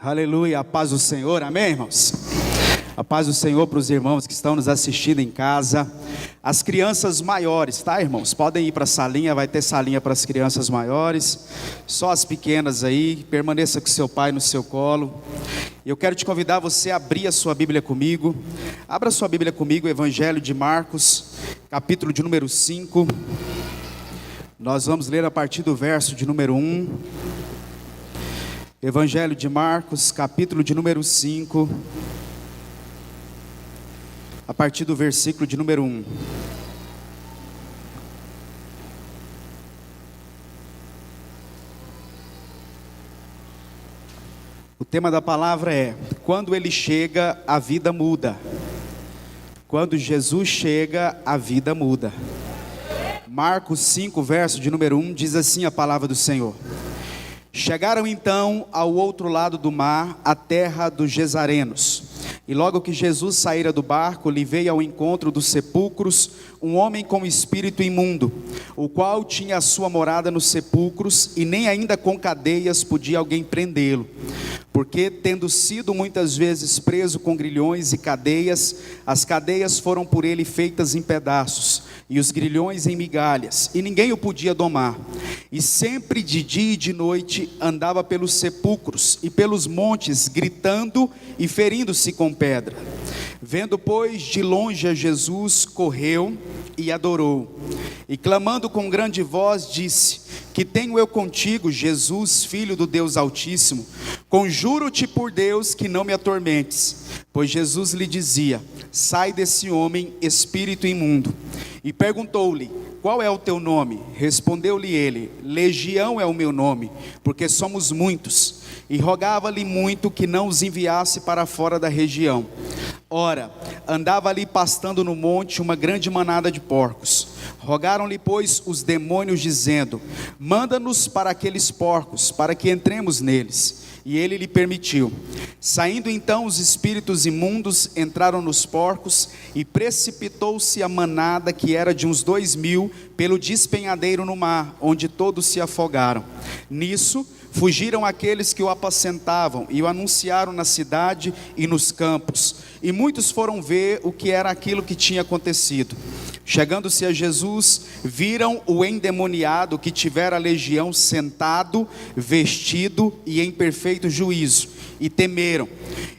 Aleluia, a paz do Senhor, amém, irmãos? A paz do Senhor para os irmãos que estão nos assistindo em casa. As crianças maiores, tá, irmãos? Podem ir para a salinha, vai ter salinha para as crianças maiores. Só as pequenas aí, permaneça com seu pai no seu colo. Eu quero te convidar você a abrir a sua Bíblia comigo. Abra sua Bíblia comigo, Evangelho de Marcos, capítulo de número 5. Nós vamos ler a partir do verso de número 1. Evangelho de Marcos, capítulo de número 5, a partir do versículo de número 1. O tema da palavra é: quando ele chega, a vida muda. Quando Jesus chega, a vida muda. Marcos 5, verso de número 1, diz assim a palavra do Senhor: Chegaram então ao outro lado do mar, a terra dos Gesarenos. E logo que Jesus saíra do barco, lhe veio ao encontro dos sepulcros um homem com espírito imundo, o qual tinha a sua morada nos sepulcros, e nem ainda com cadeias podia alguém prendê-lo. Porque, tendo sido muitas vezes preso com grilhões e cadeias, as cadeias foram por ele feitas em pedaços, e os grilhões em migalhas, e ninguém o podia domar. E sempre de dia e de noite andava pelos sepulcros e pelos montes, gritando e ferindo-se com pedra. Vendo, pois, de longe a Jesus, correu e adorou. E clamando com grande voz, disse: Que tenho eu contigo, Jesus, Filho do Deus Altíssimo? Conjuro-te por Deus que não me atormentes. Pois Jesus lhe dizia: Sai desse homem, espírito imundo. E perguntou-lhe: Qual é o teu nome? Respondeu-lhe ele: Legião é o meu nome, porque somos muitos. E rogava-lhe muito que não os enviasse para fora da região. Ora, andava ali pastando no monte uma grande manada de porcos. Rogaram-lhe, pois, os demônios, dizendo: Manda-nos para aqueles porcos, para que entremos neles. E ele lhe permitiu. Saindo então os espíritos imundos, entraram nos porcos, e precipitou-se a manada, que era de uns 2.000, pelo despenhadeiro no mar, onde todos se afogaram. Nisso fugiram aqueles que o apacentavam, e o anunciaram na cidade e nos campos. E muitos foram ver o que era aquilo que tinha acontecido. Chegando-se a Jesus, viram o endemoniado que tivera a legião sentado, vestido e em perfeito juízo, e temeram.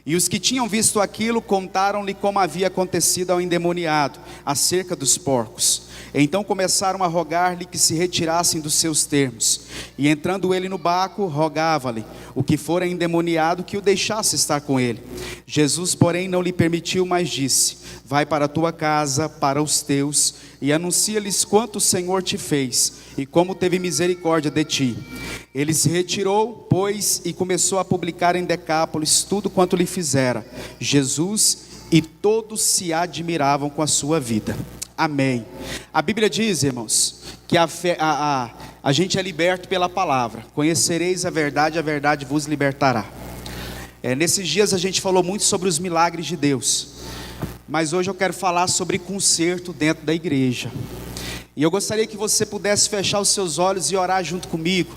E os que tinham visto aquilo contaram-lhe como havia acontecido ao endemoniado, acerca dos porcos. Então começaram a rogar-lhe que se retirassem dos seus termos. E entrando ele no barco, rogava-lhe o que fora endemoniado que o deixasse estar com ele. Jesus, porém, não lhe permitiu, mas disse: Vai para a tua casa, para os teus, e anuncia-lhes quanto o Senhor te fez, e como teve misericórdia de ti. Ele se retirou, pois, e começou a publicar em Decápolis tudo quanto lhe fizera Jesus, e todos se admiravam com a sua vida. Amém. A Bíblia diz, irmãos, que a gente é liberto pela palavra. Conhecereis a verdade vos libertará. Nesses dias a gente falou muito sobre os milagres de Deus, mas hoje eu quero falar sobre conserto dentro da igreja. E eu gostaria que você pudesse fechar os seus olhos e orar junto comigo,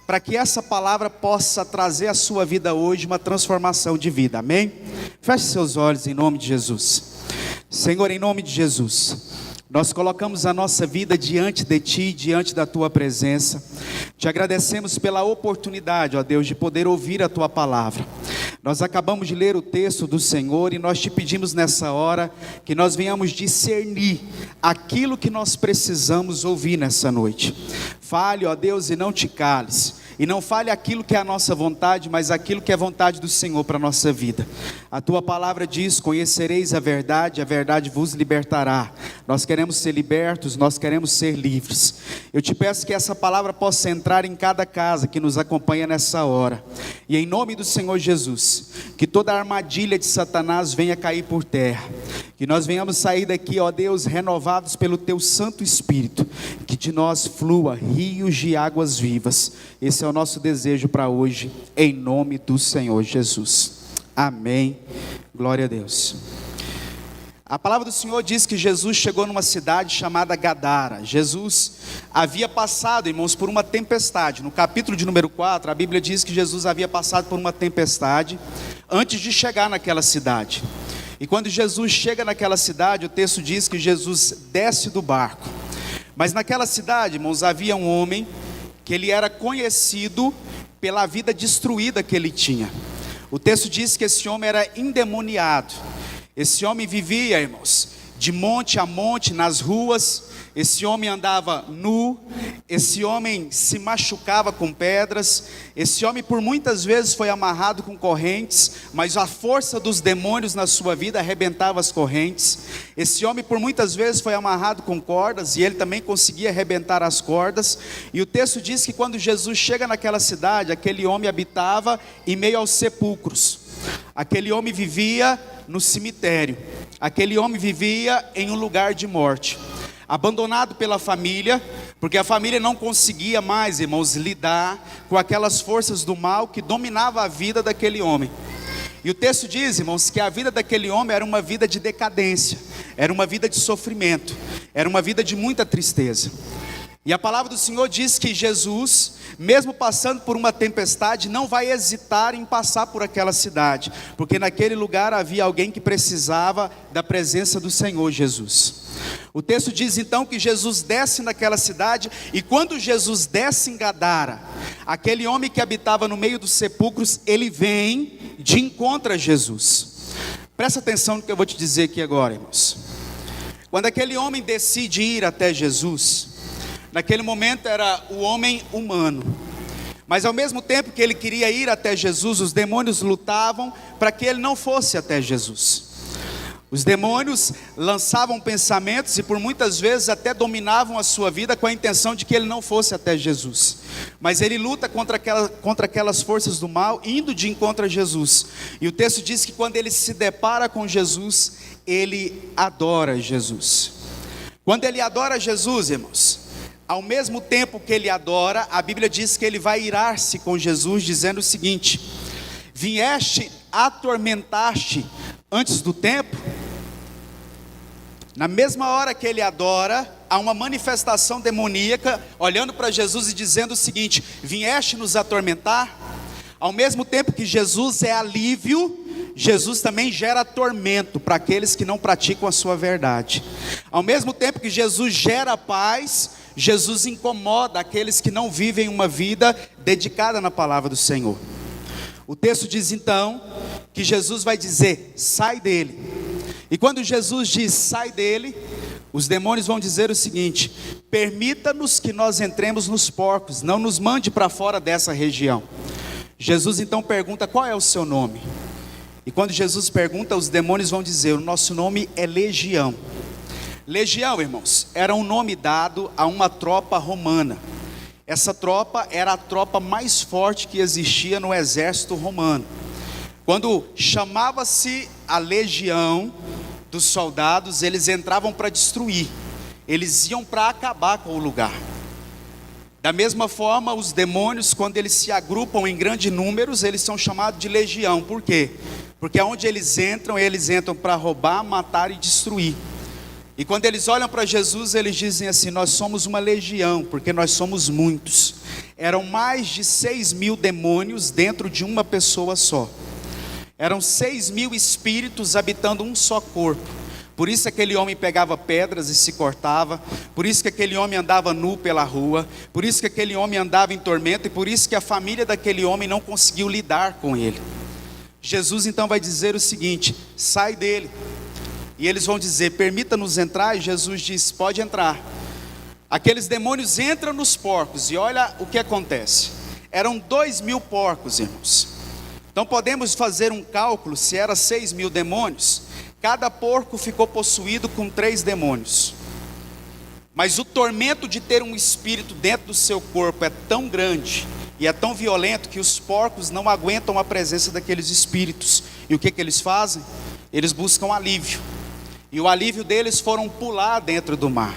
para que essa palavra possa trazer à sua vida hoje uma transformação de vida, amém? Feche seus olhos em nome de Jesus. Senhor, em nome de Jesus, nós colocamos a nossa vida diante de Ti, diante da Tua presença. Te agradecemos pela oportunidade, ó Deus, de poder ouvir a Tua palavra. Nós acabamos de ler o texto do Senhor e nós te pedimos nessa hora que nós venhamos discernir aquilo que nós precisamos ouvir nessa noite. Fale, ó Deus, e não te cales. E não fale aquilo que é a nossa vontade, mas aquilo que é a vontade do Senhor para a nossa vida. A Tua palavra diz: Conhecereis a verdade vos libertará. Nós queremos ser libertos, nós queremos ser livres. Eu te peço que essa palavra possa entrar em cada casa que nos acompanha nessa hora. E em nome do Senhor Jesus, que toda a armadilha de Satanás venha cair por terra. Que nós venhamos sair daqui, ó Deus, renovados pelo Teu Santo Espírito. Que de nós flua rios de águas vivas. Esse é o nosso desejo para hoje, em nome do Senhor Jesus. Amém. Glória a Deus. A palavra do Senhor diz que Jesus chegou numa cidade chamada Gadara. Jesus havia passado, irmãos, por uma tempestade. No capítulo de número 4, a Bíblia diz que Jesus havia passado por uma tempestade antes de chegar naquela cidade. E quando Jesus chega naquela cidade, o texto diz que Jesus desce do barco. Mas naquela cidade, irmãos, havia um homem que ele era conhecido pela vida destruída que ele tinha. O texto diz que esse homem era endemoniado. Esse homem vivia, irmãos, de monte a monte nas ruas. Esse homem andava nu. Esse homem se machucava com pedras. Esse homem por muitas vezes foi amarrado com correntes, mas a força dos demônios na sua vida arrebentava as correntes. Esse homem por muitas vezes foi amarrado com cordas, e ele também conseguia arrebentar as cordas. E o texto diz que quando Jesus chega naquela cidade, aquele homem habitava em meio aos sepulcros. Aquele homem vivia no cemitério. Aquele homem vivia em um lugar de morte, abandonado pela família, porque a família não conseguia mais, irmãos, lidar com aquelas forças do mal que dominavam a vida daquele homem. E o texto diz, irmãos, que a vida daquele homem era uma vida de decadência, era uma vida de sofrimento, era uma vida de muita tristeza. E a palavra do Senhor diz que Jesus, mesmo passando por uma tempestade, não vai hesitar em passar por aquela cidade, porque naquele lugar havia alguém que precisava da presença do Senhor Jesus. O texto diz então que Jesus desce naquela cidade, e quando Jesus desce em Gadara, aquele homem que habitava no meio dos sepulcros, ele vem de encontro a Jesus. Presta atenção no que eu vou te dizer aqui agora, irmãos. Quando aquele homem decide ir até Jesus, naquele momento era o homem humano, mas ao mesmo tempo que ele queria ir até Jesus, os demônios lutavam para que ele não fosse até Jesus. Os demônios lançavam pensamentos e por muitas vezes até dominavam a sua vida com a intenção de que ele não fosse até Jesus. Mas ele luta contra aquelas forças do mal, indo de encontro a Jesus. E o texto diz que quando ele se depara com Jesus, ele adora Jesus. Quando ele adora Jesus, irmãos, ao mesmo tempo que ele adora, a Bíblia diz que ele vai irar-se com Jesus, dizendo o seguinte: vieste atormentar-te antes do tempo? Na mesma hora que ele adora, há uma manifestação demoníaca olhando para Jesus e dizendo o seguinte: vieste nos atormentar? Ao mesmo tempo que Jesus é alívio, Jesus também gera tormento para aqueles que não praticam a sua verdade. Ao mesmo tempo que Jesus gera paz, Jesus incomoda aqueles que não vivem uma vida dedicada na palavra do Senhor. O texto diz então que Jesus vai dizer: sai dele. E quando Jesus diz sai dele, os demônios vão dizer o seguinte: permita-nos que nós entremos nos porcos, não nos mande para fora dessa região. Jesus então pergunta: qual é o seu nome? E quando Jesus pergunta, os demônios vão dizer: o nosso nome é Legião. Legião, irmãos, era um nome dado a uma tropa romana. Essa tropa era a tropa mais forte que existia no exército romano. Quando chamava-se a legião dos soldados, eles entravam para destruir, eles iam para acabar com o lugar. Da mesma forma, os demônios, quando eles se agrupam em grandes números, eles são chamados de legião. Por quê? Porque onde eles entram para roubar, matar e destruir. E quando eles olham para Jesus, eles dizem assim: nós somos uma legião, porque nós somos muitos. Eram mais de 6.000 demônios dentro de uma pessoa só. Eram 6.000 espíritos habitando um só corpo. Por isso aquele homem pegava pedras e se cortava. Por isso que aquele homem andava nu pela rua. Por isso que aquele homem andava em tormento. E por isso que a família daquele homem não conseguiu lidar com ele. Jesus então vai dizer o seguinte: sai dele. E eles vão dizer: permita-nos entrar. E Jesus diz: pode entrar. Aqueles demônios entram nos porcos. E olha o que acontece. Eram 2.000 porcos, irmãos. Então podemos fazer um cálculo: se era 6.000 demônios, cada porco ficou possuído com 3 demônios. Mas o tormento de ter um espírito dentro do seu corpo é tão grande e é tão violento que os porcos não aguentam a presença daqueles espíritos. E o que eles fazem? Eles buscam alívio. E o alívio deles foram pular dentro do mar.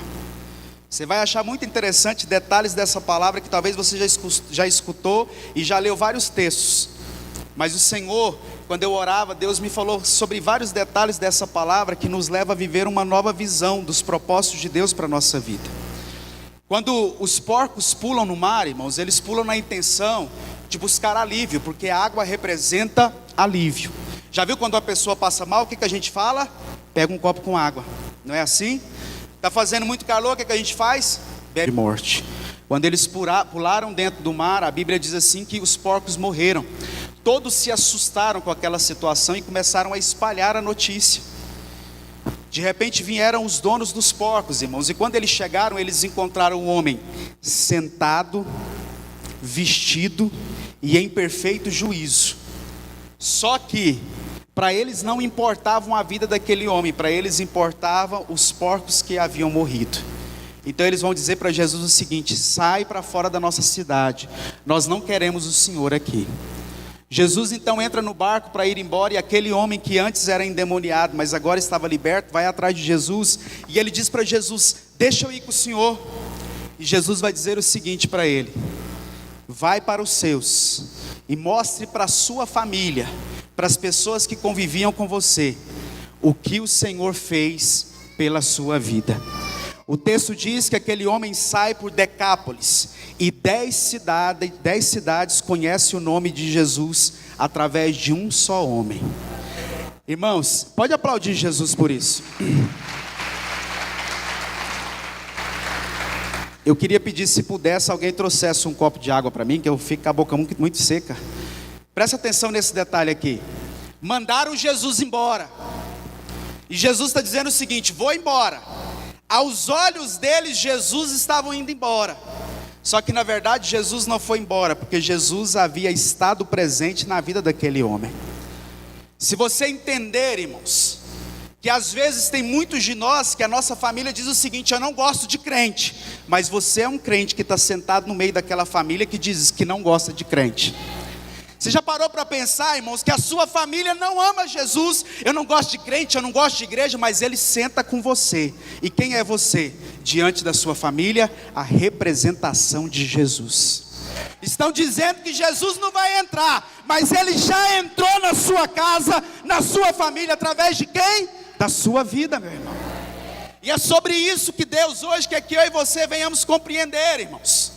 Você vai achar muito interessante detalhes dessa palavra que talvez você já escutou e já leu vários textos. Mas o Senhor, quando eu orava, Deus me falou sobre vários detalhes dessa palavra que nos leva a viver uma nova visão dos propósitos de Deus para a nossa vida. Quando os porcos pulam no mar, irmãos, eles pulam na intenção de buscar alívio, porque a água representa alívio. Já viu quando a pessoa passa mal, o que a gente fala? Pega um copo com água, não é assim? Está fazendo muito calor, o que a gente faz? Bebe morte. Quando eles pularam dentro do mar, a Bíblia diz assim que os porcos morreram. Todos se assustaram com aquela situação e começaram a espalhar a notícia. De repente vieram os donos dos porcos, irmãos, e quando eles chegaram, eles encontraram um homem sentado, vestido e em perfeito juízo. Só que para eles não importava a vida daquele homem, para eles importavam os porcos que haviam morrido. Então eles vão dizer para Jesus o seguinte: sai para fora da nossa cidade, nós não queremos o Senhor aqui. Jesus então entra no barco para ir embora, e aquele homem que antes era endemoniado, mas agora estava liberto, vai atrás de Jesus, e ele diz para Jesus: deixa eu ir com o Senhor. E Jesus vai dizer o seguinte para ele: vai para os seus, e mostre para a sua família, para as pessoas que conviviam com você, o que o Senhor fez pela sua vida. O texto diz que aquele homem sai por Decápolis, e 10 cidades conhecem o nome de Jesus, através de um só homem. Irmãos, pode aplaudir Jesus por isso. Eu queria pedir, se pudesse, alguém trouxesse um copo de água para mim, que eu fico com a boca muito seca. Presta atenção nesse detalhe aqui. Mandaram Jesus embora, e Jesus está dizendo o seguinte: vou embora. Aos olhos deles, Jesus estava indo embora. Só que na verdade Jesus não foi embora, porque Jesus havia estado presente na vida daquele homem. Se você entender, irmãos, que às vezes tem muitos de nós, que a nossa família diz o seguinte: eu não gosto de crente. Mas você é um crente que está sentado no meio daquela família que diz que não gosta de crente. Você já parou para pensar, irmãos, que a sua família não ama Jesus? Eu não gosto de crente, eu não gosto de igreja, mas ele senta com você. E quem é você? Diante da sua família, a representação de Jesus. Estão dizendo que Jesus não vai entrar, mas ele já entrou na sua casa, na sua família, através de quem? Da sua vida, meu irmão. E é sobre isso que Deus hoje quer que eu e você venhamos compreender, irmãos.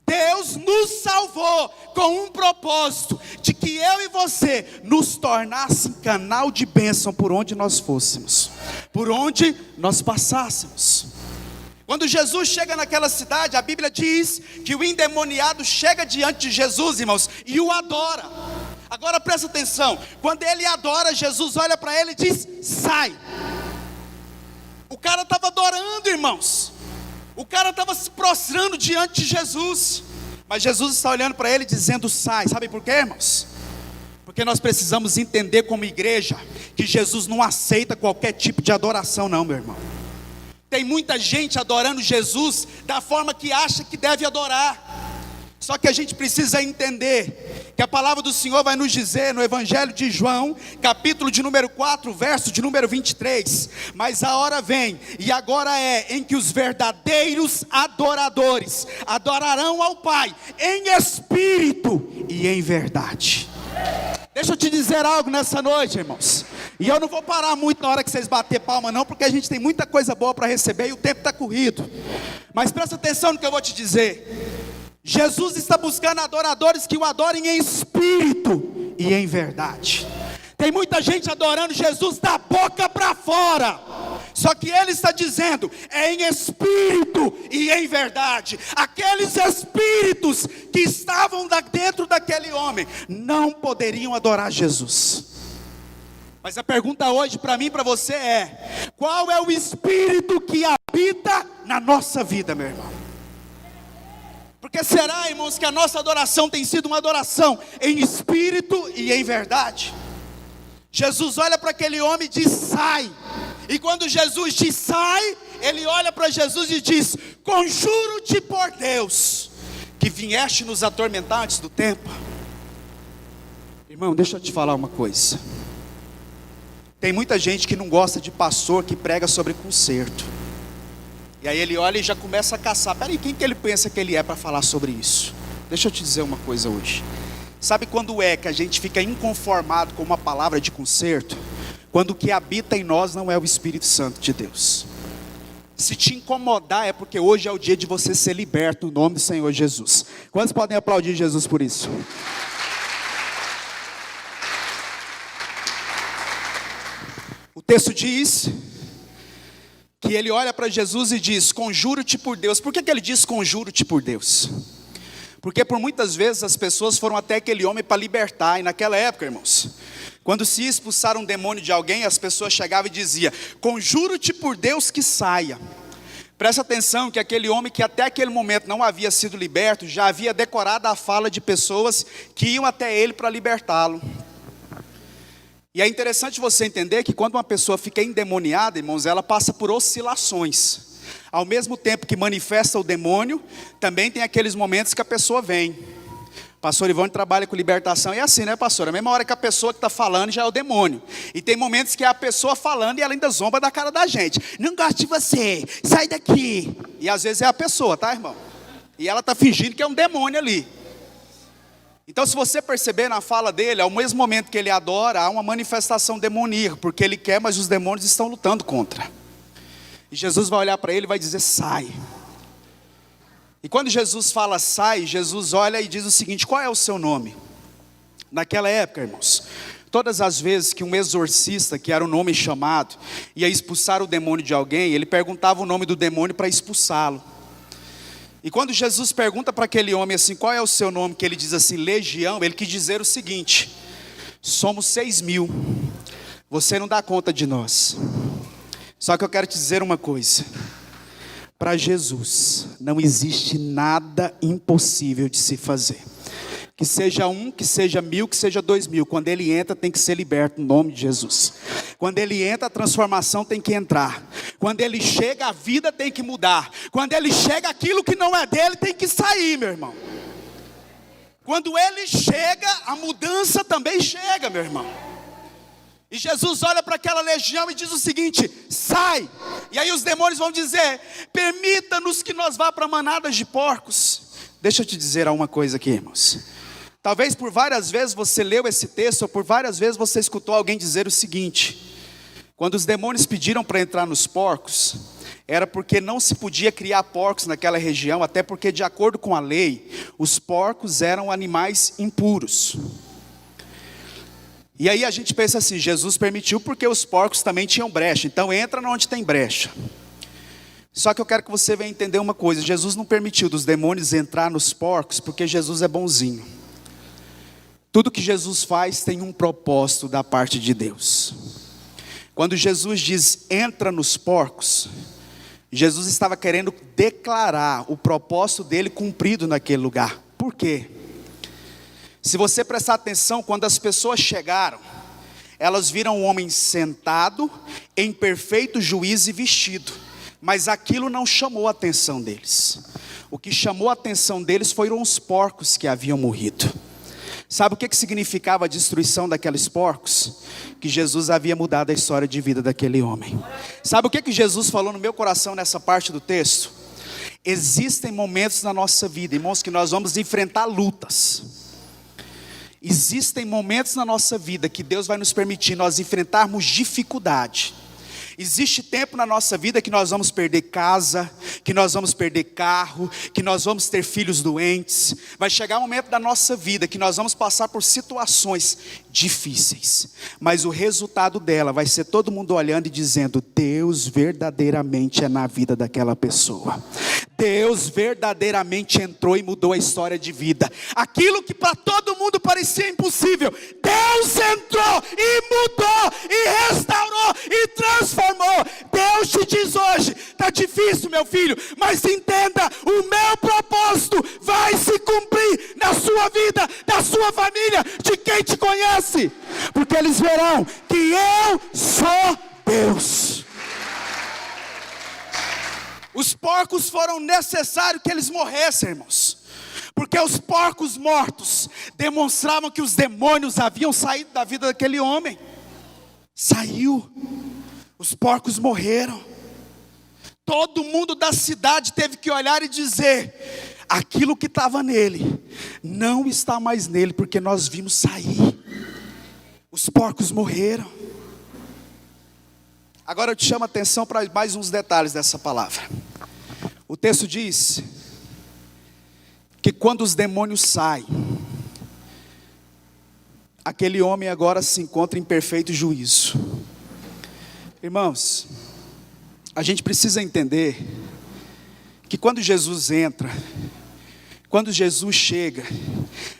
Deus nos salvou com um propósito, de que eu e você nos tornassem canal de bênção por onde nós fôssemos, por onde nós passássemos. Quando Jesus chega naquela cidade, a Bíblia diz que o endemoniado chega diante de Jesus, irmãos, e o adora. Agora presta atenção, quando ele adora, Jesus olha para ele e diz: sai. O cara estava adorando, irmãos. O cara estava se prostrando diante de Jesus, mas Jesus está olhando para ele dizendo: sai. Sabe por quê, irmãos? Porque nós precisamos entender como igreja, que Jesus não aceita qualquer tipo de adoração não, meu irmão. Tem muita gente adorando Jesus da forma que acha que deve adorar. Só que a gente precisa entender que a palavra do Senhor vai nos dizer no Evangelho de João, capítulo de número 4, verso de número 23. Mas a hora vem, e agora é, em que os verdadeiros adoradores adorarão ao Pai em espírito e em verdade. Deixa eu te dizer algo nessa noite, irmãos. E eu não vou parar muito na hora que vocês bater palma não, porque a gente tem muita coisa boa para receber e o tempo está corrido. Mas presta atenção no que eu vou te dizer. Jesus está buscando adoradores que o adorem em espírito e em verdade. Tem muita gente adorando Jesus da boca para fora, só que ele está dizendo, é em espírito e em verdade. Aqueles espíritos que estavam dentro daquele homem não poderiam adorar Jesus. Mas a pergunta hoje para mim e para você é: qual é o espírito que habita na nossa vida, meu irmão? Porque será, irmãos, que a nossa adoração tem sido uma adoração em espírito e em verdade? Jesus olha para aquele homem e diz: sai. E quando Jesus diz sai, ele olha para Jesus e diz: conjuro-te por Deus, que vieste nos atormentar antes do tempo. Irmão, deixa eu te falar uma coisa. Tem muita gente que não gosta de pastor que prega sobre conserto. E aí ele olha e já começa a caçar. Peraí, quem que ele pensa que ele é para falar sobre isso? Deixa eu te dizer uma coisa hoje. Sabe quando é que a gente fica inconformado com uma palavra de conserto? Quando o que habita em nós não é o Espírito Santo de Deus. Se te incomodar é porque hoje é o dia de você ser liberto no nome do Senhor Jesus. Quantos podem aplaudir Jesus por isso? O texto diz que ele olha para Jesus e diz: conjuro-te por Deus. Por que ele diz conjuro-te por Deus? Porque por muitas vezes as pessoas foram até aquele homem para libertar. E naquela época, irmãos, quando se expulsar um demônio de alguém, as pessoas chegavam e diziam: conjuro-te por Deus que saia. Presta atenção que aquele homem que até aquele momento não havia sido liberto, já havia decorado a fala de pessoas que iam até ele para libertá-lo. E é interessante você entender que quando uma pessoa fica endemoniada, irmãos, ela passa por oscilações. Ao mesmo tempo que manifesta o demônio, também tem aqueles momentos que a pessoa vem. Pastor Ivone trabalha com libertação, e é assim, né, pastor? A mesma hora que a pessoa que está falando já é o demônio. E tem momentos que é a pessoa falando e ela ainda zomba da cara da gente. Não gosto de você, sai daqui. E às vezes é a pessoa, tá, irmão? E ela está fingindo que é um demônio ali. Então, se você perceber na fala dele, ao mesmo momento que ele adora, há uma manifestação demoníaca, porque ele quer, mas os demônios estão lutando contra. E Jesus vai olhar para ele e vai dizer: sai. E quando Jesus fala sai, Jesus olha e diz o seguinte: qual é o seu nome? Naquela época, irmãos, todas as vezes que um exorcista, que era o nome chamado, ia expulsar o demônio de alguém, ele perguntava o nome do demônio para expulsá-lo. E quando Jesus pergunta para aquele homem assim: qual é o seu nome? Que ele diz assim: Legião. Ele quis dizer o seguinte: somos 6.000, você não dá conta de nós. Só que eu quero te dizer uma coisa: para Jesus não existe nada impossível de se fazer. Que seja 1, que seja 1.000, que seja 2.000, quando ele entra tem que ser liberto no nome de Jesus. Quando ele entra, a transformação tem que entrar. Quando ele chega, a vida tem que mudar. Quando ele chega, aquilo que não é dele tem que sair, meu irmão. Quando ele chega, a mudança também chega, meu irmão. E Jesus olha para aquela legião e diz o seguinte: sai. E aí os demônios vão dizer: permita-nos que nós vá para manadas de porcos. Deixa eu te dizer uma coisa aqui, irmãos. Talvez por várias vezes você leu esse texto, ou por várias vezes você escutou alguém dizer o seguinte: quando os demônios pediram para entrar nos porcos, era porque não se podia criar porcos naquela região, até porque de acordo com a lei, os porcos eram animais impuros. E aí a gente pensa assim: Jesus permitiu porque os porcos também tinham brecha, então entra onde tem brecha. Só que eu quero que você venha entender uma coisa: Jesus não permitiu dos demônios entrar nos porcos porque Jesus é bonzinho. Tudo que Jesus faz tem um propósito da parte de Deus. Quando Jesus diz entra nos porcos, Jesus estava querendo declarar o propósito dele cumprido naquele lugar. Por quê? Se você prestar atenção, quando as pessoas chegaram, elas viram um homem sentado, em perfeito juízo e vestido. Mas aquilo não chamou a atenção deles. O que chamou a atenção deles foram os porcos que haviam morrido. Sabe o que significava a destruição daqueles porcos? Que Jesus havia mudado a história de vida daquele homem. Sabe o que Jesus falou no meu coração nessa parte do texto? Existem momentos na nossa vida, irmãos, que nós vamos enfrentar lutas. Existem momentos na nossa vida que Deus vai nos permitir nós enfrentarmos dificuldade. Existe tempo na nossa vida que nós vamos perder casa, que nós vamos perder carro, que nós vamos ter filhos doentes. Vai chegar um momento da nossa vida que nós vamos passar por situações difíceis. Mas o resultado dela vai ser todo mundo olhando e dizendo: Deus verdadeiramente é na vida daquela pessoa. Deus verdadeiramente entrou e mudou a história de vida. Aquilo que para todo mundo parecia impossível, Deus entrou e mudou e restaurou e transformou. Deus te diz hoje: está difícil, meu filho, mas entenda, o meu propósito vai se cumprir na sua vida, na sua família, de quem te conhece, porque eles verão que eu sou Deus. Os porcos foram necessários que eles morressem, irmãos, porque os porcos mortos demonstravam que os demônios haviam saído da vida daquele homem. Saiu. Os porcos morreram. Todo mundo da cidade teve que olhar e dizer: aquilo que estava nele, não está mais nele, porque nós vimos sair. Os porcos morreram. Agora eu te chamo a atenção para mais uns detalhes dessa palavra. O texto diz que quando os demônios saem, aquele homem agora se encontra em perfeito juízo. Irmãos, a gente precisa entender que quando Jesus entra, quando Jesus chega,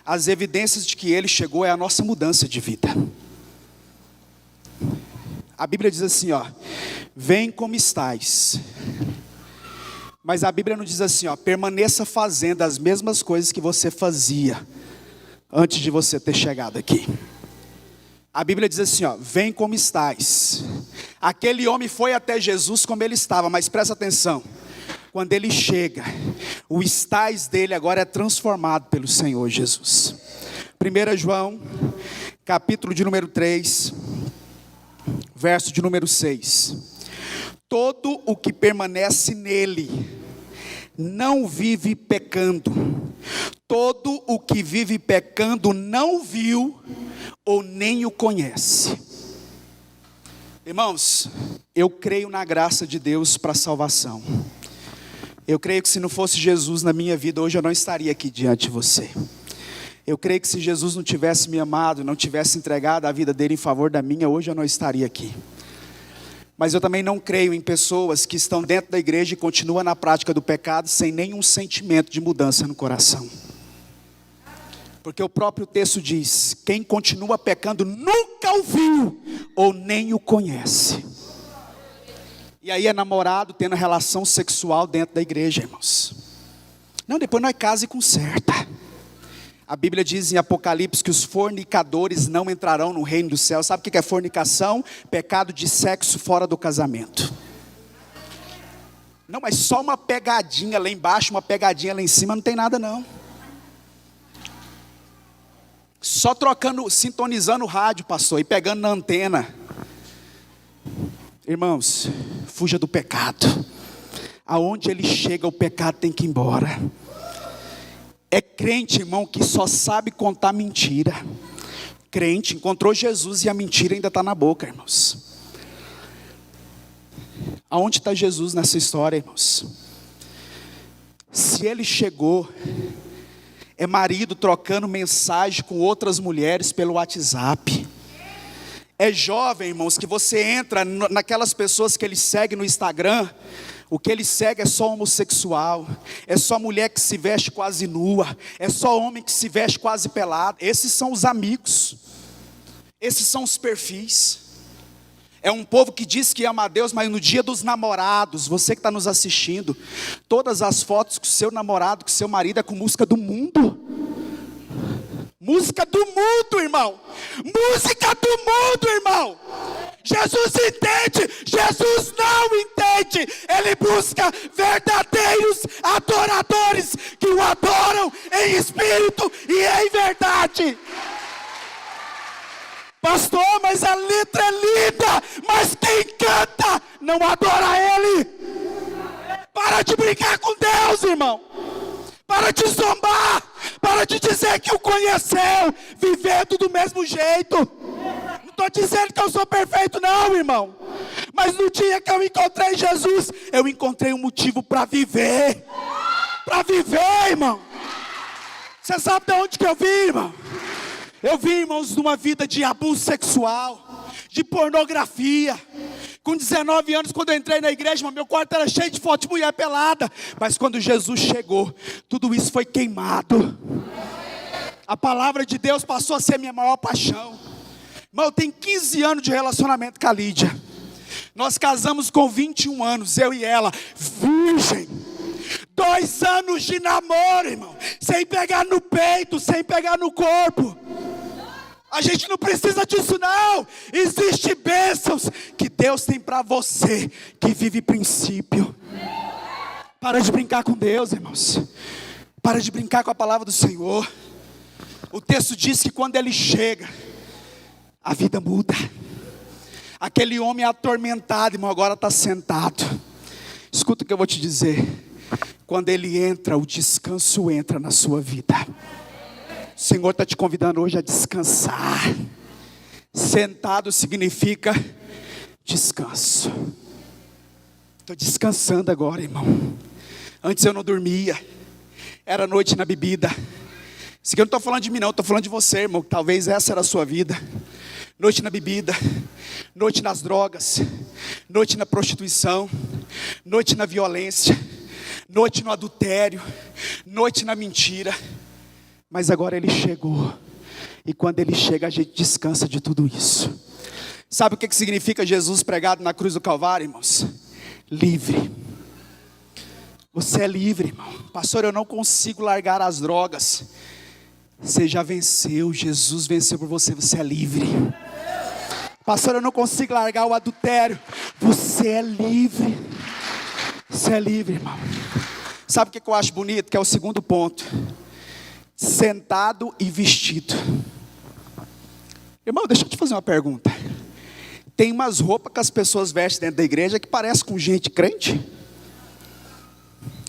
as evidências de que Ele chegou é a nossa mudança de vida. A Bíblia diz assim, vem como estais. Mas a Bíblia não diz assim, permaneça fazendo as mesmas coisas que você fazia antes de você ter chegado aqui. A Bíblia diz assim, vem como estais. Aquele homem foi até Jesus como ele estava, mas presta atenção. Quando ele chega, o estais dele agora é transformado pelo Senhor Jesus. 1 João, capítulo de número 3, verso de número 6. Todo o que permanece nele não vive pecando. Todo o que vive pecando não viu ou nem o conhece. Irmãos, eu creio na graça de Deus para a salvação. Eu creio que se não fosse Jesus na minha vida, hoje eu não estaria aqui diante de você. Eu creio que se Jesus não tivesse me amado, não tivesse entregado a vida dele em favor da minha, hoje eu não estaria aqui. Mas eu também não creio em pessoas que estão dentro da igreja e continuam na prática do pecado sem nenhum sentimento de mudança no coração. Porque o próprio texto diz, quem continua pecando nunca o viu ou nem o conhece. E aí é namorado tendo relação sexual dentro da igreja, irmãos. Não, depois nós casa e conserta. A Bíblia diz em Apocalipse que os fornicadores não entrarão no reino do céu. Sabe o que é fornicação? Pecado de sexo fora do casamento. Não, mas só uma pegadinha lá embaixo, uma pegadinha lá em cima, não tem nada não. Só trocando, sintonizando o rádio, pastor, e pegando na antena. Irmãos, fuja do pecado. Aonde ele chega, o pecado tem que ir embora. É crente, irmão, que só sabe contar mentira. Crente encontrou Jesus e a mentira ainda está na boca, irmãos. Aonde está Jesus nessa história, irmãos? Se ele chegou, é marido trocando mensagem com outras mulheres pelo WhatsApp. É jovem, irmãos, que você entra naquelas pessoas que ele segue no Instagram. O que ele segue é só homossexual, é só mulher que se veste quase nua, é só homem que se veste quase pelado. Esses são os amigos, esses são os perfis. É um povo que diz que ama a Deus, mas no dia dos namorados, você que está nos assistindo, todas as fotos com o seu namorado, com o seu marido é com música do mundo. Música do mundo, irmão. Música do mundo, irmão. Jesus entende, Jesus não entende. Ele busca verdadeiros adoradores que o adoram em espírito e em verdade. Pastor, mas a letra é linda, mas quem canta não adora Ele. Para de brincar com Deus, irmão. Para de zombar, para de dizer que o conheceu, vivendo do mesmo jeito. Não estou dizendo que eu sou perfeito não, irmão. Mas no dia que eu encontrei Jesus, eu encontrei um motivo para viver. Para viver, irmão. Você sabe de onde que eu vim, irmão? Eu vim, irmãos, de uma vida de abuso sexual, de pornografia. Com 19 anos, quando eu entrei na igreja, meu quarto era cheio de foto de mulher pelada. Mas quando Jesus chegou, tudo isso foi queimado. A palavra de Deus passou a ser minha maior paixão. Irmão, eu tenho 15 anos de relacionamento com a Lídia. Nós casamos com 21 anos, eu e ela, virgem. 2 anos de namoro, irmão. Sem pegar no peito, sem pegar no corpo. A gente não precisa disso não. Existem bênçãos que Deus tem para você, que vive princípio. Para de brincar com Deus, irmãos. Para de brincar com a palavra do Senhor. O texto diz que quando Ele chega, a vida muda. Aquele homem atormentado, irmão, agora está sentado. Escuta o que eu vou te dizer. Quando Ele entra, o descanso entra na sua vida. O Senhor está te convidando hoje a descansar. Sentado significa descanso. Estou descansando agora, irmão. Antes eu não dormia, era noite na bebida. Isso aqui eu não estou falando de mim não, estou falando de você, irmão. Talvez essa era a sua vida. Noite na bebida, noite nas drogas, noite na prostituição, noite na violência, noite no adultério, noite na mentira. Mas agora Ele chegou, e quando Ele chega a gente descansa de tudo isso. Sabe o que significa Jesus pregado na cruz do Calvário, irmãos? Livre. Você é livre, irmão. Pastor, eu não consigo largar as drogas. Você já venceu, Jesus venceu por você, você é livre. Pastor, eu não consigo largar o adultério. Você é livre. Você é livre, irmão. Sabe o que eu acho bonito? Que é o segundo ponto. Sentado e vestido. Irmão, deixa eu te fazer uma pergunta. Tem umas roupas que as pessoas vestem dentro da igreja que parece com gente crente.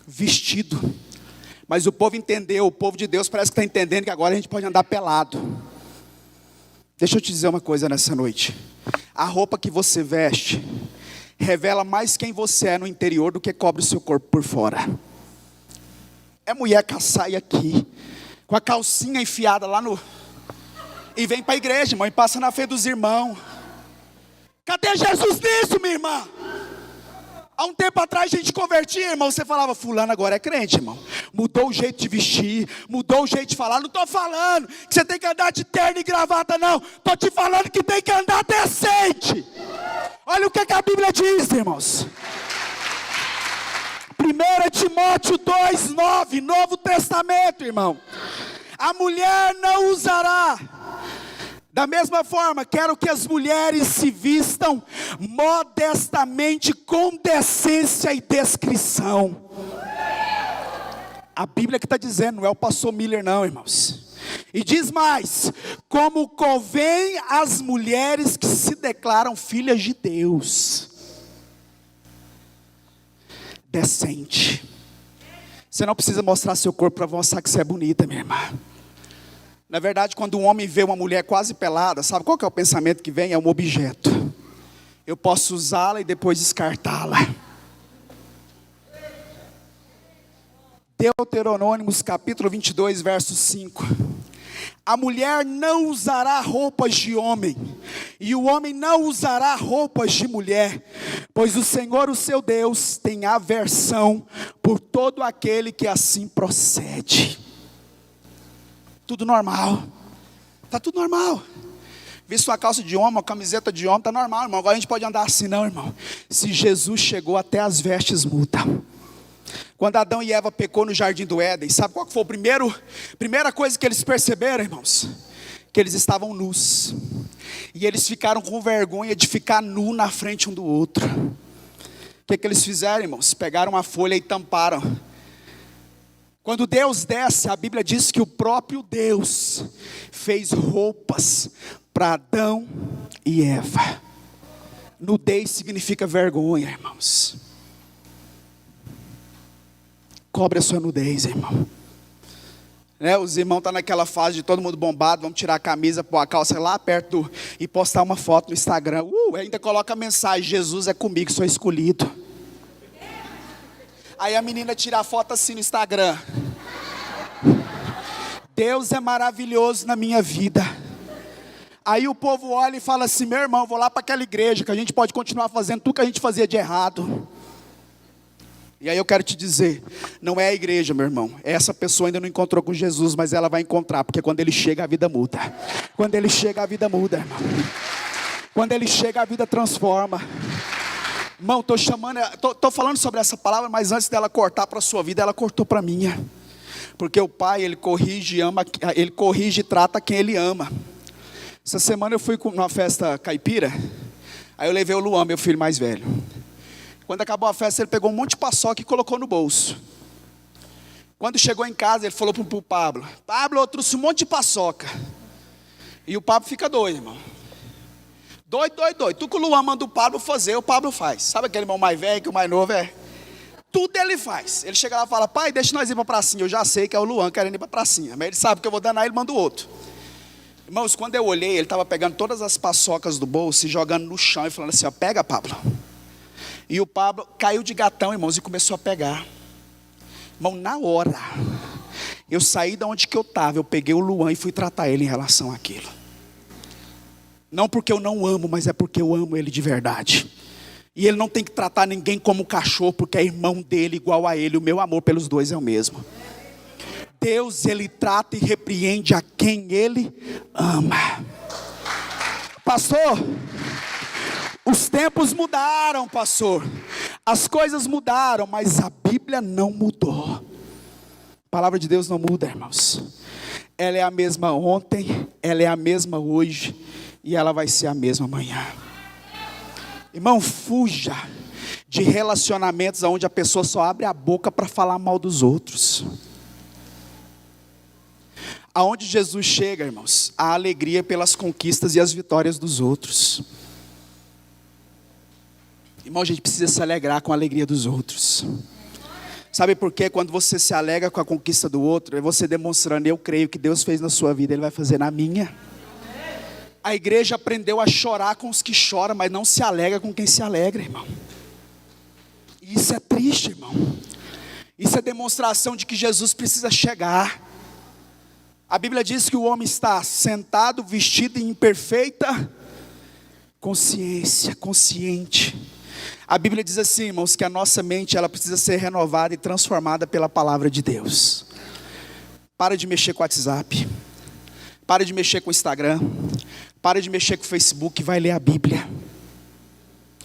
Vestido. Mas o povo entendeu, o povo de Deus parece que está entendendo que agora a gente pode andar pelado. Deixa eu te dizer uma coisa nessa noite. A roupa que você veste revela mais quem você é no interior do que cobre o seu corpo por fora. É mulher com a saia aqui, com a calcinha enfiada lá no... E vem para a igreja, irmão, e passa na frente dos irmãos. Cadê Jesus nisso, minha irmã? Há um tempo atrás a gente convertia, irmão. Você falava, fulano agora é crente, irmão. Mudou o jeito de vestir, mudou o jeito de falar. Não estou falando que você tem que andar de terno e gravata, não. Estou te falando que tem que andar decente. Olha o que a Bíblia diz, irmãos. 1 Timóteo 2:9, Novo Testamento, irmão. A mulher não usará. Da mesma forma, quero que as mulheres se vistam modestamente, com decência e descrição. A Bíblia que está dizendo, não é o pastor Miller não, irmãos. E diz mais, como convém às mulheres que se declaram filhas de Deus. Decente. Você não precisa mostrar seu corpo para mostrar que você é bonita, minha irmã. Na verdade, quando um homem vê uma mulher quase pelada, sabe qual que é o pensamento que vem? É um objeto. Eu posso usá-la e depois descartá-la. Deuteronômios capítulo 22, verso 5. A mulher não usará roupas de homem, e o homem não usará roupas de mulher, pois o Senhor, o seu Deus, tem aversão por todo aquele que assim procede. Tudo normal. Está tudo normal. Viste uma calça de homem, uma camiseta de homem, está normal, irmão. Agora a gente pode andar assim, não, irmão. Se Jesus chegou, até as vestes mudam. Quando Adão e Eva pecou no jardim do Éden, sabe qual que foi a primeira coisa que eles perceberam, irmãos? Que eles estavam nus. E eles ficaram com vergonha de ficar nu na frente um do outro. O que eles fizeram, irmãos? Pegaram uma folha e tamparam. Quando Deus desce, a Bíblia diz que o próprio Deus fez roupas para Adão e Eva. Nudez significa vergonha, irmãos. Cobre a sua nudez, irmão. Os irmãos estão naquela fase de todo mundo bombado, vamos tirar a camisa, pôr a calça lá perto e postar uma foto no Instagram. Ainda coloca a mensagem, Jesus é comigo, sou escolhido. Aí a menina tira a foto assim no Instagram. Deus é maravilhoso na minha vida. Aí o povo olha e fala assim, meu irmão, vou lá para aquela igreja que a gente pode continuar fazendo tudo que a gente fazia de errado. E aí eu quero te dizer, não é a igreja, meu irmão. Essa pessoa ainda não encontrou com Jesus, mas ela vai encontrar, porque quando Ele chega a vida muda. Quando Ele chega a vida muda, irmão. Quando Ele chega a vida transforma. Irmão, estou falando sobre essa palavra, mas antes dela cortar para a sua vida, ela cortou para a minha. Porque o Pai, Ele corrige e trata quem Ele ama. Essa semana eu fui numa festa caipira, aí eu levei o Luan, meu filho mais velho. Quando acabou a festa, ele pegou um monte de paçoca e colocou no bolso. Quando chegou em casa, ele falou para o Pablo, eu trouxe um monte de paçoca. E o Pablo fica doido, irmão. Doido. Tudo que o Luan manda o Pablo fazer, o Pablo faz. Sabe aquele irmão mais velho que o mais novo é? Tudo ele faz. Ele chega lá e fala: pai, deixa nós ir para a pracinha. Eu já sei que é o Luan querendo ir para a pracinha, mas ele sabe que eu vou danar, ele manda o outro. Irmãos, quando eu olhei, ele estava pegando todas as paçocas do bolso e jogando no chão e falando assim: ó, pega, Pablo. E o Pablo caiu de gatão, irmãos, e começou a pegar. Irmão, na hora, eu saí de onde que eu estava, eu peguei o Luan e fui tratar ele em relação àquilo. Não porque eu não amo, mas é porque eu amo ele de verdade. E ele não tem que tratar ninguém como cachorro, porque é irmão dele igual a ele. O meu amor pelos dois é o mesmo. Deus, ele trata e repreende a quem ele ama. Pastor, os tempos mudaram, pastor. As coisas mudaram, mas a Bíblia não mudou. A palavra de Deus não muda, irmãos. Ela é a mesma ontem, ela é a mesma hoje, e ela vai ser a mesma amanhã. Irmão, fuja de relacionamentos onde a pessoa só abre a boca para falar mal dos outros. Aonde Jesus chega, irmãos, a alegria pelas conquistas e as vitórias dos outros. Irmão, a gente precisa se alegrar com a alegria dos outros. Sabe por quê? Quando você se alegra com a conquista do outro, é você demonstrando: eu creio que Deus fez na sua vida, Ele vai fazer na minha. A igreja aprendeu a chorar com os que choram, mas não se alegra com quem se alegra, irmão. E isso é triste, irmão. Isso é demonstração de que Jesus precisa chegar. A Bíblia diz que o homem está sentado, vestido em perfeita consciente. A Bíblia diz assim, irmãos, que a nossa mente, ela precisa ser renovada e transformada pela palavra de Deus. Para de mexer com o WhatsApp. Para de mexer com o Instagram. Para de mexer com o Facebook e vai ler a Bíblia.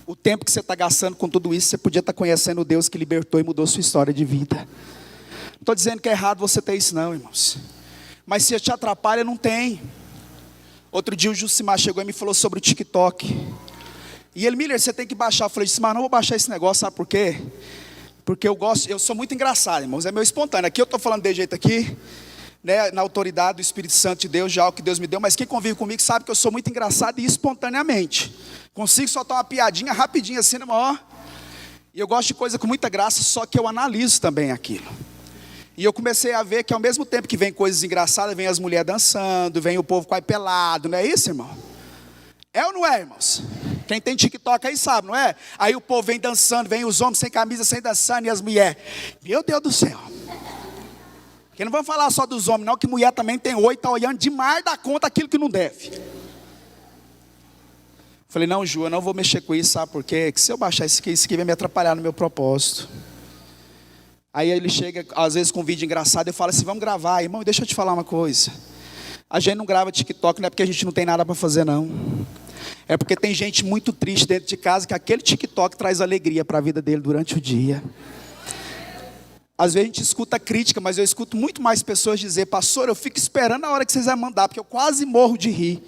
O tempo que você está gastando com tudo isso, você podia estar conhecendo o Deus que libertou e mudou sua história de vida. Não estou dizendo que é errado você ter isso não, irmãos. Mas se te atrapalha, não tem. Outro dia o Jusimar chegou e me falou sobre o TikTok. E ele: Miller, você tem que baixar. Eu falei: Jusimar, não vou baixar esse negócio, sabe por quê? Porque eu sou muito engraçado, irmãos, é meu espontâneo. Aqui eu estou falando de jeito aqui, né, na autoridade do Espírito Santo de Deus, já o que Deus me deu. Mas quem convive comigo sabe que eu sou muito engraçado e espontaneamente. Consigo soltar uma piadinha rapidinho assim, ó. E eu gosto de coisa com muita graça, só que eu analiso também aquilo. E eu comecei a ver que ao mesmo tempo que vem coisas engraçadas, vem as mulheres dançando, vem o povo quase pelado, não é isso, irmão? É ou não é, irmãos? Quem tem TikTok aí sabe, não é? Aí o povo vem dançando, vem os homens sem camisa, sem dançando, e as mulheres. Meu Deus do céu. Porque não vamos falar só dos homens não, que mulher também tem olho, está olhando demais da conta aquilo que não deve. Falei: não, Ju, eu não vou mexer com isso, sabe por quê? Que se eu baixar isso aqui vai me atrapalhar no meu propósito. Aí ele chega, às vezes com um vídeo engraçado, eu falo assim: vamos gravar. Irmão, deixa eu te falar uma coisa. A gente não grava TikTok, não é porque a gente não tem nada para fazer não. É porque tem gente muito triste dentro de casa, que aquele TikTok traz alegria para a vida dele durante o dia. Às vezes a gente escuta crítica, mas eu escuto muito mais pessoas dizer: pastor, eu fico esperando a hora que vocês vão mandar, porque eu quase morro de rir.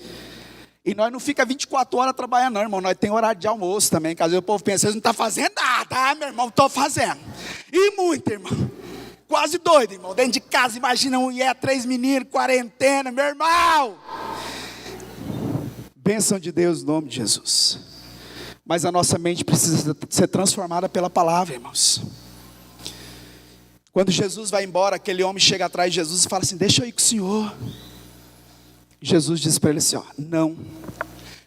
E nós não fica 24 horas trabalhando não, irmão. Nós tem horário de almoço também, que às vezes o povo pensa: vocês não estão fazendo nada. Meu irmão, estou fazendo. E muito, irmão. Quase doido, irmão. Dentro de casa, imagina uma mulher, 3 meninos, quarentena, meu irmão. Bênção de Deus, no nome de Jesus. Mas a nossa mente precisa ser transformada pela palavra, irmãos. Quando Jesus vai embora, aquele homem chega atrás de Jesus e fala assim: deixa eu ir com o Senhor. Jesus diz para ele assim: ó, não.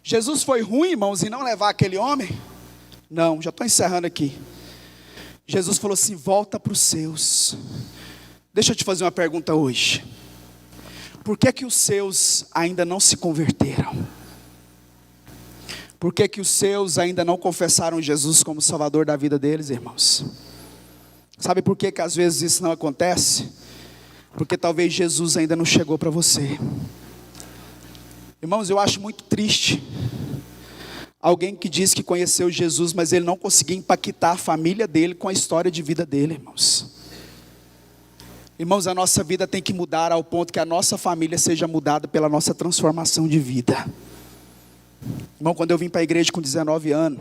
Jesus foi ruim, irmãos, em não levar aquele homem? Não, já estou encerrando aqui. Jesus falou assim: volta para os seus. Deixa eu te fazer uma pergunta hoje. Por que que os seus ainda não se converteram? Por que que os seus ainda não confessaram Jesus como Salvador da vida deles, irmãos? Sabe por que que às vezes isso não acontece? Porque talvez Jesus ainda não chegou para você. Irmãos, eu acho muito triste alguém que diz que conheceu Jesus, mas ele não conseguiu impactar a família dele com a história de vida dele, irmãos. Irmãos, a nossa vida tem que mudar ao ponto que a nossa família seja mudada pela nossa transformação de vida. Irmão, quando eu vim para a igreja com 19 anos,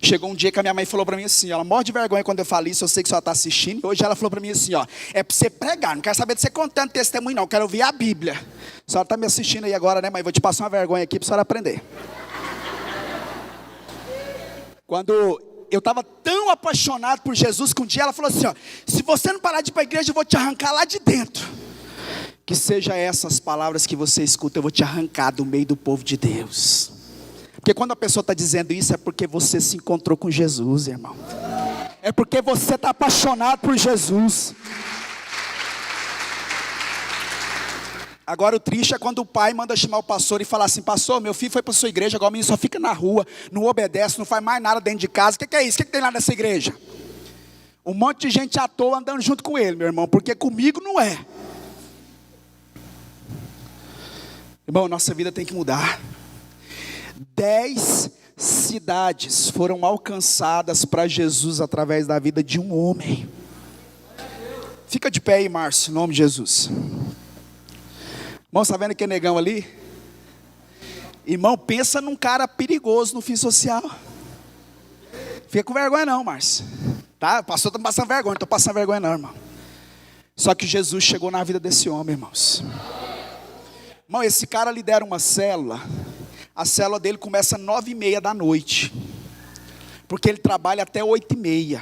chegou um dia que a minha mãe falou para mim assim, ela morre de vergonha quando eu falo isso, eu sei que a senhora está assistindo. Hoje ela falou para mim assim, ó, é para você pregar, não quero saber de você contando testemunho não, quero ouvir a Bíblia. A senhora está me assistindo aí agora, né, mãe? Vou te passar uma vergonha aqui para a senhora aprender. Quando eu estava tão apaixonado por Jesus que um dia ela falou assim, ó, se você não parar de ir para a igreja, eu vou te arrancar lá de dentro. Que seja essas palavras que você escuta, eu vou te arrancar do meio do povo de Deus. Porque quando a pessoa está dizendo isso, é porque você se encontrou com Jesus, irmão. É porque você está apaixonado por Jesus. Agora o triste é quando o pai manda chamar o pastor e falar assim, pastor, meu filho foi para sua igreja, agora o menino só fica na rua, não obedece, não faz mais nada dentro de casa. O que é isso? O que tem lá nessa igreja? Um monte de gente à toa andando junto com ele, meu irmão, porque comigo não é. Irmão, nossa vida tem que mudar. 10 cidades foram alcançadas para Jesus através da vida de um homem. Fica de pé aí, Márcio, em nome de Jesus. Irmão, está vendo aquele negão ali? Irmão, pensa num cara perigoso no fim social. Fica com vergonha não, Márcio. Tá? O pastor está passando vergonha, não estou passando vergonha não, irmão. Só que Jesus chegou na vida desse homem, irmãos. Irmão, esse cara lidera uma célula. A célula dele começa às 9h30 da noite. Porque ele trabalha até 8h30.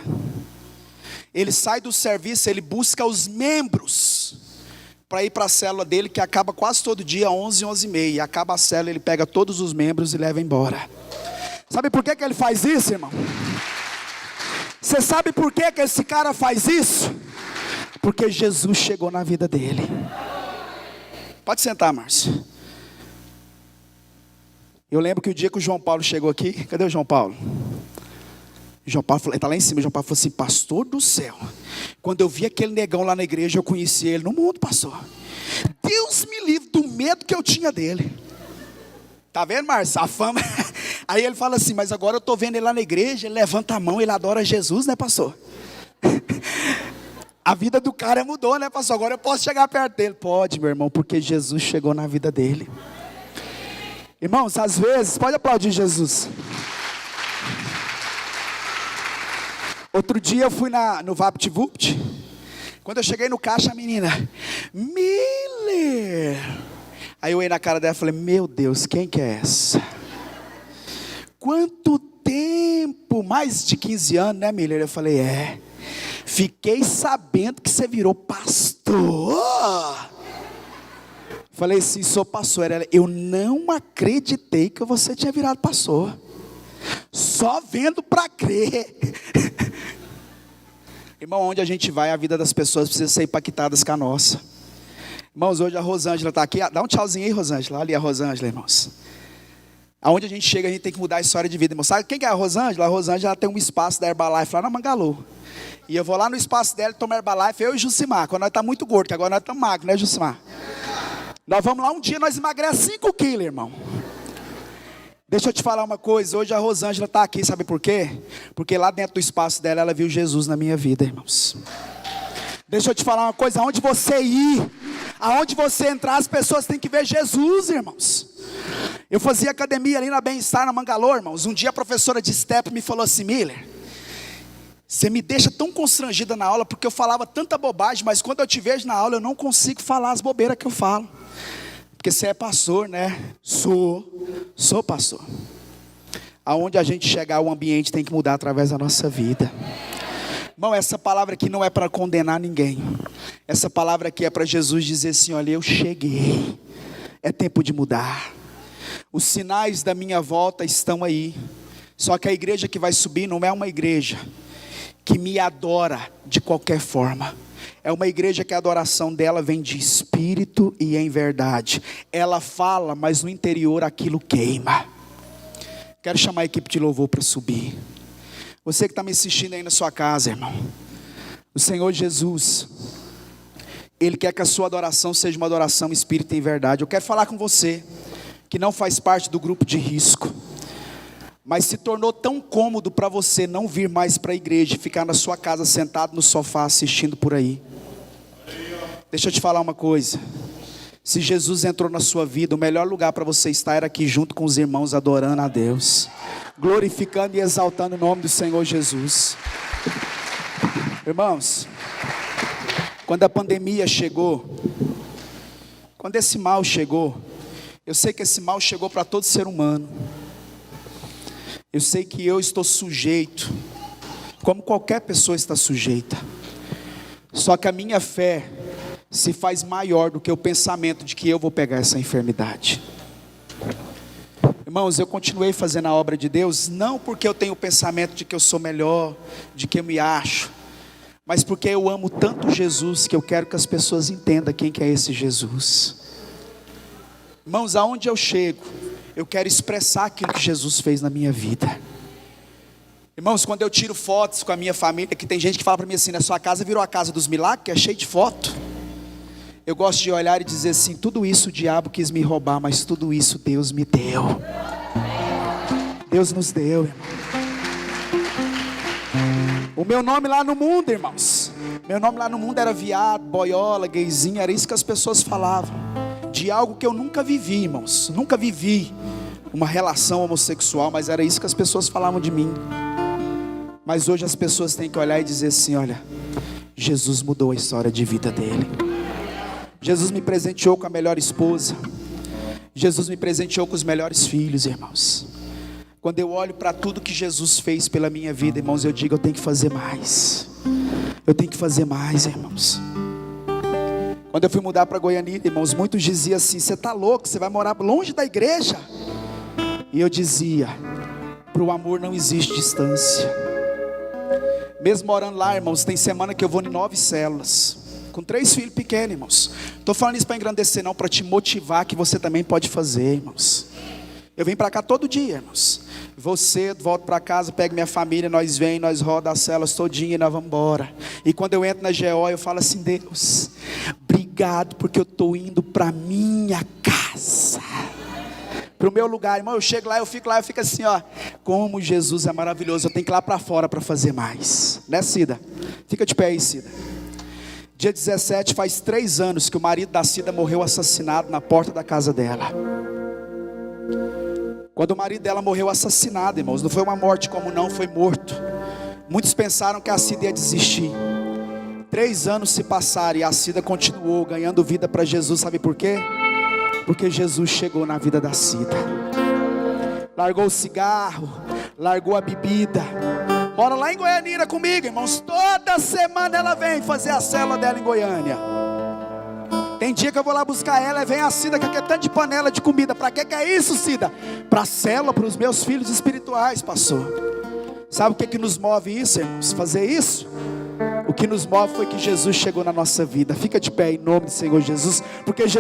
Ele sai do serviço, ele busca os membros para ir para a célula dele, que acaba quase todo dia, 11, 11h30. Acaba a célula, ele pega todos os membros e leva embora. Sabe por que ele faz isso, irmão? Você sabe por que esse cara faz isso? Porque Jesus chegou na vida dele. Pode sentar, Márcio. Eu lembro que o dia que o João Paulo chegou aqui, cadê o João Paulo? O João Paulo está lá em cima. O João Paulo falou assim, pastor do céu, quando eu vi aquele negão lá na igreja, eu conheci ele no mundo, pastor. Deus me livre do medo que eu tinha dele. Tá vendo, Márcio? A fama. Aí ele fala assim, mas agora eu estou vendo ele lá na igreja, ele levanta a mão, ele adora Jesus, né, pastor? A vida do cara mudou, né, pastor? Agora eu posso chegar perto dele. Pode, meu irmão, porque Jesus chegou na vida dele. Irmãos, às vezes, pode aplaudir Jesus. Outro dia eu fui no VaptVupt. Quando eu cheguei no caixa, a menina, Miller. Aí eu olhei na cara dela e falei, meu Deus, quem que é essa? Quanto tempo? Mais de 15 anos, né, Miller? Eu falei, é. Fiquei sabendo que você virou pastor. Falei assim, sou pastor. Ela, eu não acreditei que você tinha virado pastor. Só vendo para crer. Irmão, onde a gente vai, a vida das pessoas precisa ser impactadas com a nossa. Irmãos, hoje a Rosângela está aqui. Dá um tchauzinho aí, Rosângela. Ali a Rosângela, irmãos. Aonde a gente chega, a gente tem que mudar a história de vida, irmão. Sabe quem que é a Rosângela? A Rosângela tem um espaço da Herbalife lá na Mangalô. E eu vou lá no espaço dela e tomo Herbalife, eu e o Jucimar. Quando nós estamos muito gordos, que agora nós estamos magros, né, Jucimar? Nós vamos lá um dia, nós emagrecemos 5 quilos, irmão. Deixa eu te falar uma coisa, hoje a Rosângela está aqui, sabe por quê? Porque lá dentro do espaço dela, ela viu Jesus na minha vida, irmãos. Deixa eu te falar uma coisa, aonde você ir, aonde você entrar, as pessoas têm que ver Jesus, irmãos. Eu fazia academia ali na Bem-Estar, na Mangalô, irmãos. Um dia a professora de step me falou assim, Miller, você me deixa tão constrangida na aula, porque eu falava tanta bobagem, mas quando eu te vejo na aula, eu não consigo falar as bobeiras que eu falo. Porque você é pastor, né? Sou pastor. Aonde a gente chegar, o ambiente tem que mudar através da nossa vida. Irmão, essa palavra aqui não é para condenar ninguém. Essa palavra aqui é para Jesus dizer assim, olha, eu cheguei. É tempo de mudar. Os sinais da minha volta estão aí. Só que a igreja que vai subir não é uma igreja que me adora de qualquer forma. É uma igreja que a adoração dela vem de espírito e em verdade. Ela fala, mas no interior aquilo queima. Quero chamar a equipe de louvor para subir. Você que está me assistindo aí na sua casa, irmão. O Senhor Jesus, Ele quer que a sua adoração seja uma adoração espírito e em verdade. Eu quero falar com você que não faz parte do grupo de risco, mas se tornou tão cômodo para você não vir mais para a igreja e ficar na sua casa sentado no sofá assistindo por aí. Deixa eu te falar uma coisa. Se Jesus entrou na sua vida, o melhor lugar para você estar era aqui junto com os irmãos adorando a Deus, glorificando e exaltando o nome do Senhor Jesus. Irmãos, quando a pandemia chegou, quando esse mal chegou, eu sei que esse mal chegou para todo ser humano. Eu sei que eu estou sujeito como qualquer pessoa está sujeita. Só que a minha fé se faz maior do que o pensamento de que eu vou pegar essa enfermidade. Irmãos, eu continuei fazendo a obra de Deus, não porque eu tenho o pensamento de que eu sou melhor, de que eu me acho, mas porque eu amo tanto Jesus, que eu quero que as pessoas entendam quem que é esse Jesus. Irmãos, aonde eu chego, eu quero expressar aquilo que Jesus fez na minha vida. Irmãos, quando eu tiro fotos com a minha família, que tem gente que fala para mim assim, na sua casa virou a casa dos milagres, que é cheio de foto. Eu gosto de olhar e dizer assim, tudo isso o diabo quis me roubar, mas tudo isso Deus me deu. Deus nos deu, irmão. O meu nome lá no mundo, irmãos, meu nome lá no mundo era viado, boiola, gayzinho, era isso que as pessoas falavam. De algo que eu nunca vivi, irmãos, nunca vivi uma relação homossexual, mas era isso que as pessoas falavam de mim. Mas hoje as pessoas têm que olhar e dizer assim, olha, Jesus mudou a história de vida dele. Jesus me presenteou com a melhor esposa. Jesus me presenteou com os melhores filhos, irmãos. Quando eu olho para tudo que Jesus fez pela minha vida, irmãos, eu digo, eu tenho que fazer mais. Eu tenho que fazer mais, irmãos. Quando eu fui mudar para Goiânia, irmãos, muitos diziam assim, você está louco, você vai morar longe da igreja. E eu dizia, para o amor não existe distância. Mesmo morando lá, irmãos, tem semana que eu vou em 9 células, com 3 filhos pequenos, irmãos. Estou falando isso para engrandecer não, para te motivar que você também pode fazer, irmãos. Eu venho para cá todo dia, irmãos. Vou cedo, volto para casa, pego minha família, nós vem, nós roda as células todinha e nós vamos embora. E quando eu entro na GO, eu falo assim, Deus, obrigado porque eu estou indo para minha casa, para o meu lugar. Irmão, eu chego lá, eu fico assim, ó, como Jesus é maravilhoso, eu tenho que ir lá para fora para fazer mais. Né, Cida? Fica de pé aí, Cida. Dia 17, faz 3 anos que o marido da Cida morreu assassinado na porta da casa dela. Quando o marido dela morreu assassinado, irmãos, não foi uma morte comum não, foi morto. Muitos pensaram que a Cida ia desistir. 3 anos se passaram e a Cida continuou ganhando vida para Jesus, sabe por quê? Porque Jesus chegou na vida da Cida. Largou o cigarro, largou a bebida. Mora lá em Goiânia comigo, irmãos. Toda semana ela vem fazer a célula dela em Goiânia. Tem dia que eu vou lá buscar ela e vem a Cida com aquele tanto de panela de comida. Para que é isso, Cida? Para a célula, para os meus filhos espirituais, pastor. Sabe o que nos move isso, irmãos? Fazer isso? O que nos move foi que Jesus chegou na nossa vida. Fica de pé em nome do Senhor Jesus, porque Jesus